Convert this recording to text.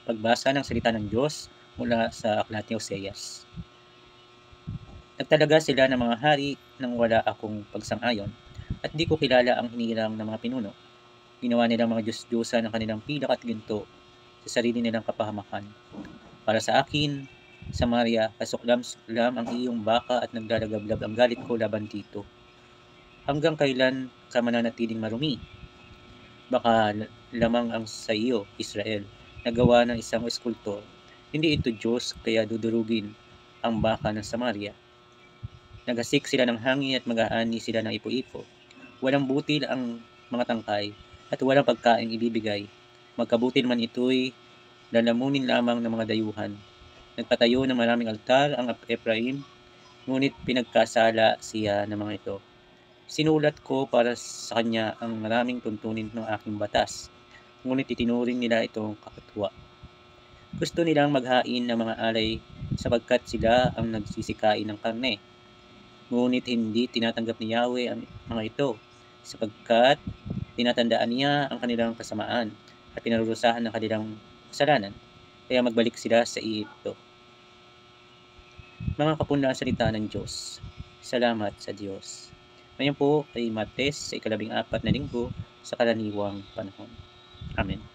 Pagbasa ng salita ng Diyos mula sa aklat ni Oseas. Nagtalaga sila ng mga hari nang wala akong pagsang-ayon, at di ko kilala ang hinirang ng mga pinuno. Ginawa nilang mga Diyos-Diyosan ng kanilang pilak at ginto sa sarili nilang kapahamakan. Para sa akin, Samaria, kasuklam-suklam ang iyong baka at naglalagablab ang galit ko laban dito. Hanggang kailan ka mananatiling marumi? Baka lamang ang sa iyo, Israel, nagawa ng isang eskultor. Hindi ito Diyos, kaya dudurugin ang baka ng Samaria. Naghasik sila ng hangin at mag-aani sila ng ipo-ipo. Walang butil ang mga tangkay at walang pagkain ibibigay. Magkabutil man ito'y lalamunin lamang ng mga dayuhan. Nagpatayo ng maraming altar ang Ephraim, ngunit pinagkasala siya ng mga ito. Sinulat ko para sa kanya ang maraming tuntunin ng aking batas, ngunit itinuring nila itong kakatwa. Gusto nilang maghain ng mga alay sapagkat sila ang nagsisikain ng karne. Ngunit hindi tinatanggap ni Yahweh ang mga ito, sapagkat tinatandaan niya ang kanilang kasamaan at pinarurusahan ng kanilang kasalanan. Kaya magbalik sila sa Ehipto. Mga kapunlaan salita ng Diyos. Salamat sa Diyos. Ngayon po ay Martes sa 14 na linggo sa karaniwang panahon. Amen.